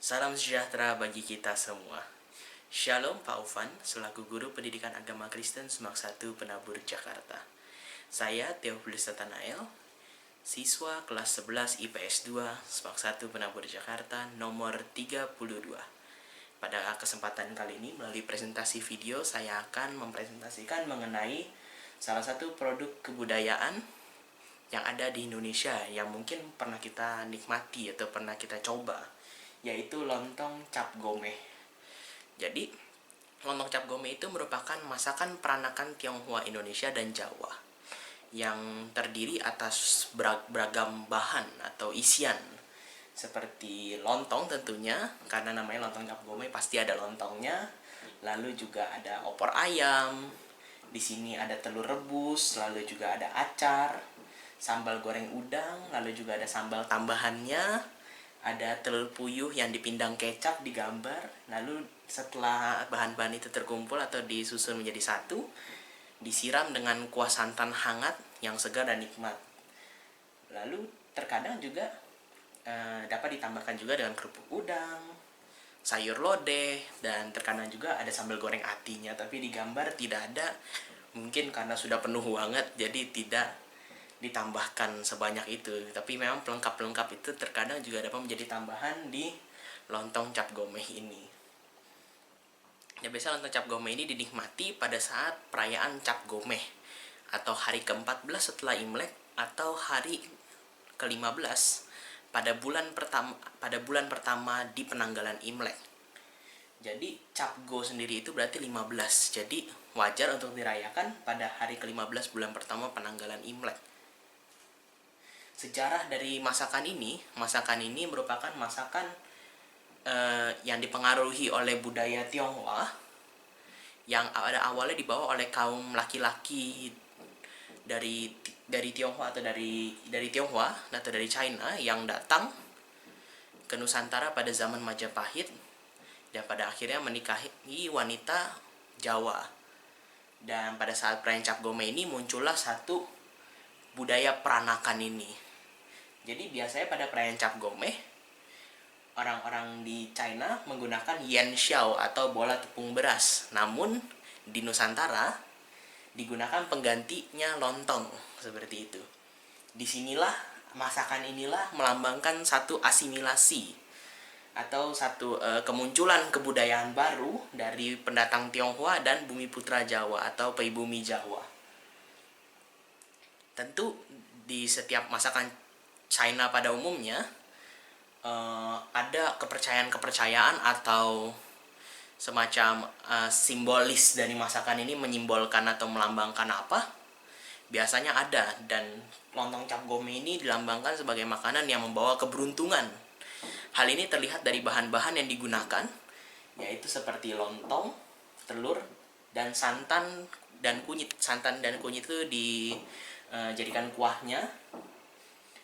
Salam sejahtera bagi kita semua. Shalom Pak Ufan, selaku Guru Pendidikan Agama Kristen Semak 1 Penabur Jakarta. Saya Theophilus Nathanael, siswa kelas 11 IPS 2 Semak 1 Penabur Jakarta nomor 32. Pada kesempatan kali ini melalui presentasi video saya akan mempresentasikan mengenai salah satu produk kebudayaan yang ada di Indonesia yang mungkin pernah kita nikmati atau pernah kita coba, yaitu lontong cap gomeh. Jadi, lontong cap gomeh itu merupakan masakan peranakan Tionghoa Indonesia dan Jawa yang terdiri atas beragam bahan atau isian seperti lontong tentunya, karena namanya lontong cap gomeh pasti ada lontongnya. Lalu juga ada opor ayam, di sini ada telur rebus, lalu juga ada acar, sambal goreng udang, lalu juga ada sambal tambahannya, ada telur puyuh yang dipindang kecap di gambar. Lalu setelah bahan-bahan itu terkumpul atau disusun menjadi satu, disiram dengan kuah santan hangat yang segar dan nikmat. Lalu terkadang juga dapat ditambahkan juga dengan kerupuk udang, sayur lodeh, dan terkadang juga ada sambal goreng atinya. Tapi di gambar tidak ada, mungkin karena sudah penuh banget jadi tidak ditambahkan sebanyak itu. Tapi memang pelengkap-pelengkap itu terkadang juga dapat menjadi tambahan di lontong cap gomeh ini. Ya, biasa lontong cap gomeh ini dinikmati pada saat perayaan cap gomeh atau hari ke-14 setelah Imlek atau hari ke-15 pada bulan pertama di penanggalan Imlek. Jadi cap go sendiri itu berarti 15. Jadi wajar untuk dirayakan pada hari ke-15 bulan pertama penanggalan Imlek. Sejarah dari masakan ini merupakan masakan yang dipengaruhi oleh budaya Tionghoa yang awalnya dibawa oleh kaum laki-laki dari Tionghoa atau dari Tionghoa atau dari China yang datang ke Nusantara pada zaman Majapahit dan pada akhirnya menikahi wanita Jawa. Dan pada saat perayaan cap gomeh ini muncullah satu budaya peranakan ini. Jadi biasanya pada perayaan cap gomeh, orang-orang di China menggunakan yen xiao atau bola tepung beras. Namun di Nusantara digunakan penggantinya lontong seperti itu. Disinilah masakan inilah melambangkan satu asimilasi atau satu kemunculan kebudayaan baru dari pendatang Tionghoa dan bumi putra Jawa atau pribumi Jawa. Tentu di setiap masakan China pada umumnya ada kepercayaan-kepercayaan atau semacam simbolis dari masakan ini menyimbolkan atau melambangkan apa. Biasanya ada, dan lontong cap gomeh ini dilambangkan sebagai makanan yang membawa keberuntungan. Hal ini terlihat dari bahan-bahan yang digunakan, yaitu seperti lontong, telur, dan santan dan kunyit. Santan dan kunyit itu dijadikan kuahnya.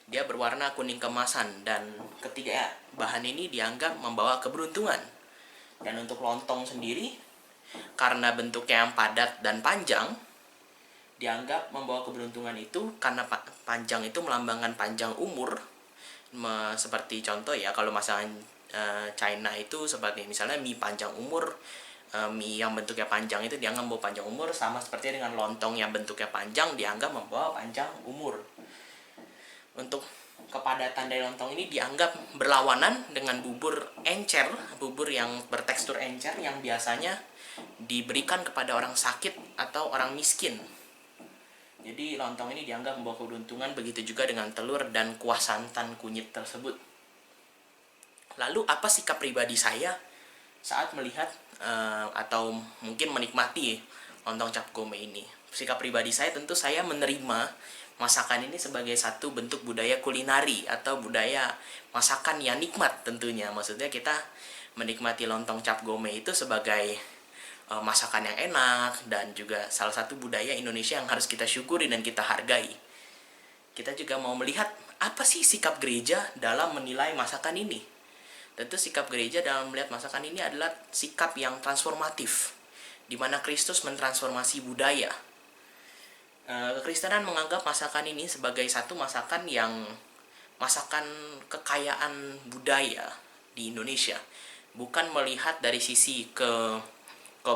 Dia berwarna kuning kemasan, dan ketiga bahan ini dianggap membawa keberuntungan. Dan untuk lontong sendiri, karena bentuknya yang padat dan panjang, dianggap membawa keberuntungan itu karena panjang itu melambangkan panjang umur. Seperti contoh ya, kalau masakan China itu seperti misalnya mie panjang umur, mie yang bentuknya panjang itu dianggap membawa panjang umur, sama seperti dengan lontong yang bentuknya panjang dianggap membawa panjang umur. Untuk kepadatan dari lontong ini dianggap berlawanan dengan bubur encer, bubur yang bertekstur encer yang biasanya diberikan kepada orang sakit atau orang miskin. Jadi lontong ini dianggap membawa keberuntungan, begitu juga dengan telur dan kuah santan kunyit tersebut. Lalu apa sikap pribadi saya saat melihat atau mungkin menikmati lontong cap gomeh ini? Sikap pribadi saya tentu saya menerima masakan ini sebagai satu bentuk budaya kulinari atau budaya masakan yang nikmat tentunya. Maksudnya kita menikmati lontong cap gomeh itu sebagai masakan yang enak dan juga salah satu budaya Indonesia yang harus kita syukuri dan kita hargai. Kita juga mau melihat apa sih sikap gereja dalam menilai masakan ini. Tentu sikap gereja dalam melihat masakan ini adalah sikap yang transformatif, di mana Kristus mentransformasi budaya. Kekristenan menganggap masakan ini sebagai satu masakan yang masakan kekayaan budaya di Indonesia. Bukan melihat dari sisi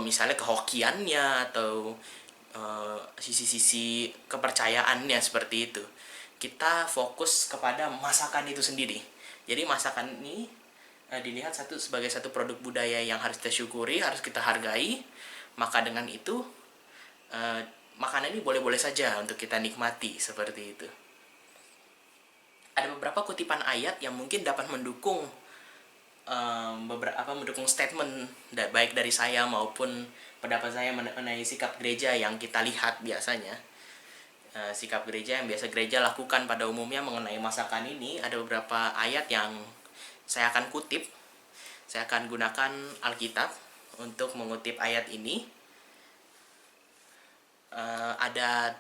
misalnya kehokiannya atau sisi-sisi kepercayaannya seperti itu. Kita fokus kepada masakan itu sendiri. Jadi masakan ini dilihat sebagai satu produk budaya yang harus kita syukuri, harus kita hargai. Maka dengan itu makanan ini boleh-boleh saja untuk kita nikmati seperti itu. Ada beberapa kutipan ayat yang mungkin dapat mendukung mendukung statement baik dari saya maupun pendapat saya mengenai sikap gereja yang kita lihat biasanya. Sikap gereja yang biasa gereja lakukan pada umumnya mengenai masakan ini, ada beberapa ayat yang saya akan kutip. Saya akan gunakan Alkitab untuk mengutip ayat ini. Ada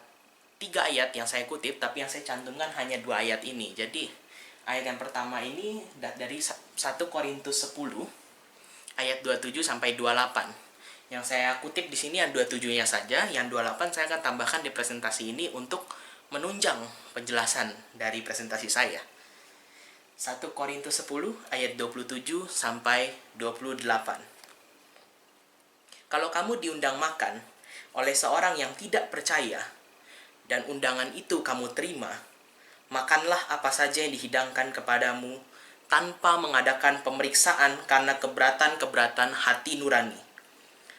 3 ayat yang saya kutip, tapi yang saya cantumkan hanya 2 ayat ini. Jadi ayat yang pertama ini dari 1 Korintus 10 ayat 27 sampai 28. Yang saya kutip di sini yang 27-nya saja, yang 28 saya akan tambahkan di presentasi ini untuk menunjang penjelasan dari presentasi saya. 1 Korintus 10 ayat 27 sampai 28. Kalau kamu diundang makan oleh seorang yang tidak percaya dan undangan itu kamu terima, makanlah apa saja yang dihidangkan kepadamu tanpa mengadakan pemeriksaan karena keberatan-keberatan hati nurani.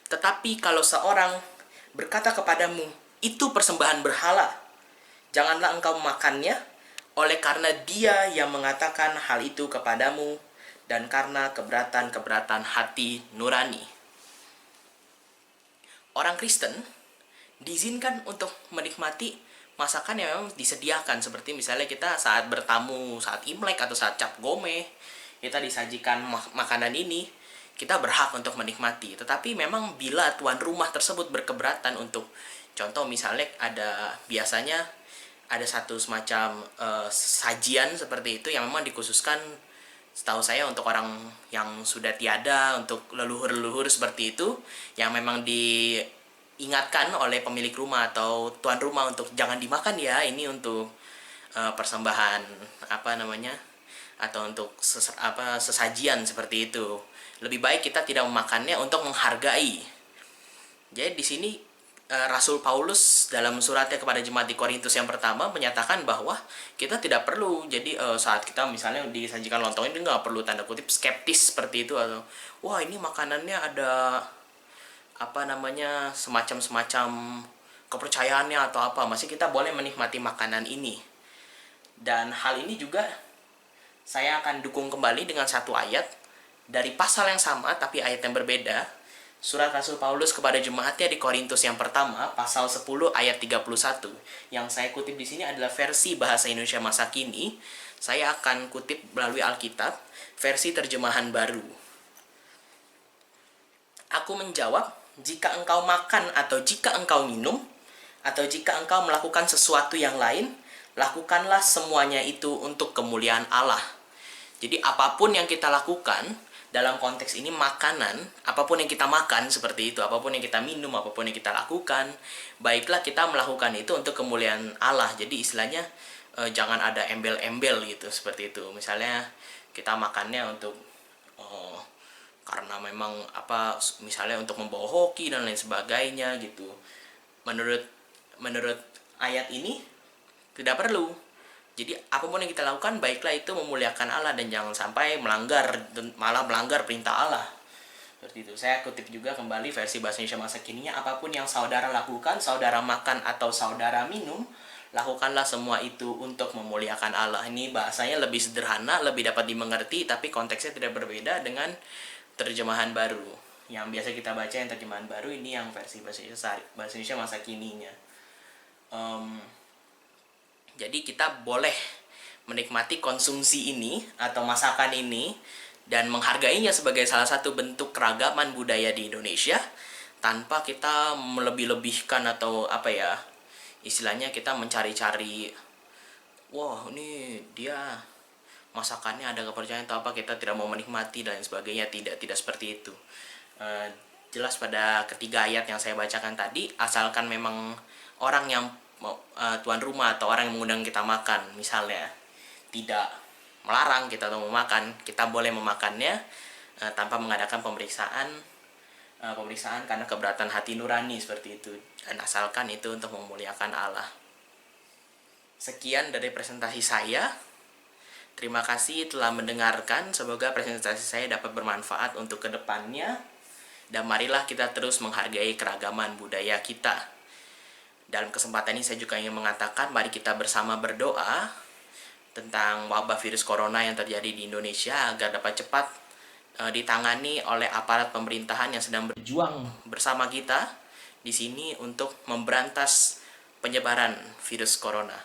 Tetapi kalau seorang berkata kepadamu, itu persembahan berhala, janganlah engkau memakannya, oleh karena dia yang mengatakan hal itu kepadamu, dan karena keberatan-keberatan hati nurani. Orang Kristen diizinkan untuk menikmati masakan yang memang disediakan, seperti misalnya kita saat bertamu, saat Imlek atau saat Cap Gome, kita disajikan makanan ini, kita berhak untuk menikmati. Tetapi memang bila tuan rumah tersebut berkeberatan untuk, contoh misalnya biasanya ada satu semacam sajian seperti itu yang memang dikhususkan setahu saya untuk orang yang sudah tiada, untuk leluhur-leluhur seperti itu, yang memang diingatkan oleh pemilik rumah atau tuan rumah untuk jangan dimakan ya, ini untuk persembahan atau untuk sesajian seperti itu. Lebih baik kita tidak memakannya untuk menghargai. Jadi di sini Rasul Paulus dalam suratnya kepada jemaat di Korintus yang pertama menyatakan bahwa kita tidak perlu, jadi saat kita misalnya disajikan lontong ini nggak perlu tanda kutip skeptis seperti itu, atau wah ini makanannya ada semacam kepercayaannya atau apa. Masih kita boleh menikmati makanan ini. Dan hal ini juga saya akan dukung kembali dengan satu ayat dari pasal yang sama tapi ayat yang berbeda. Surat Rasul Paulus kepada jemaatnya di Korintus yang pertama, pasal 10 ayat 31. Yang saya kutip di sini adalah versi bahasa Indonesia masa kini. Saya akan kutip melalui Alkitab, versi terjemahan baru. Aku menjawab, jika engkau makan atau jika engkau minum, atau jika engkau melakukan sesuatu yang lain, lakukanlah semuanya itu untuk kemuliaan Allah. Jadi apapun yang kita lakukan, dalam konteks ini makanan, apapun yang kita makan seperti itu, apapun yang kita minum, apapun yang kita lakukan, baiklah kita melakukan itu untuk kemuliaan Allah. Jadi istilahnya jangan ada embel-embel gitu, seperti itu. Misalnya kita makannya untuk karena memang misalnya untuk membawa hoki dan lain sebagainya gitu. Menurut ayat ini tidak perlu. Jadi apapun yang kita lakukan, baiklah itu memuliakan Allah dan jangan sampai malah melanggar perintah Allah. Seperti itu. Saya kutip juga kembali versi bahasa Indonesia masa kininya, apapun yang saudara lakukan, saudara makan atau saudara minum, lakukanlah semua itu untuk memuliakan Allah. Ini bahasanya lebih sederhana, lebih dapat dimengerti, tapi konteksnya tidak berbeda dengan terjemahan baru. Yang biasa kita baca yang terjemahan baru, ini yang versi bahasa Indonesia masa kininya. Jadi kita boleh menikmati konsumsi ini atau masakan ini dan menghargainya sebagai salah satu bentuk keragaman budaya di Indonesia tanpa kita melebih-lebihkan atau istilahnya kita mencari-cari, wah ini dia masakannya ada kepercayaan atau kita tidak mau menikmati dan sebagainya. Tidak seperti itu. Jelas pada ketiga ayat yang saya bacakan tadi, asalkan memang orang yang tuan rumah atau orang yang mengundang kita makan misalnya tidak melarang kita untuk memakan. Kita boleh memakannya tanpa mengadakan pemeriksaan karena keberatan hati nurani seperti itu, dan asalkan itu untuk memuliakan Allah. Sekian dari presentasi saya. Terima kasih telah mendengarkan. Semoga presentasi saya dapat bermanfaat untuk kedepannya. Dan marilah kita terus menghargai keragaman budaya kita. Dalam kesempatan ini saya juga ingin mengatakan, mari kita bersama berdoa tentang wabah virus corona yang terjadi di Indonesia agar dapat cepat ditangani oleh aparat pemerintahan yang sedang berjuang bersama kita di sini untuk memberantas penyebaran virus corona.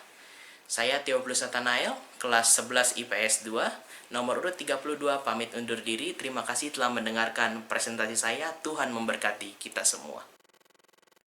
Saya Theophilus Nathanael, kelas 11 IPS 2, nomor urut 32, pamit undur diri. Terima kasih telah mendengarkan presentasi saya. Tuhan memberkati kita semua.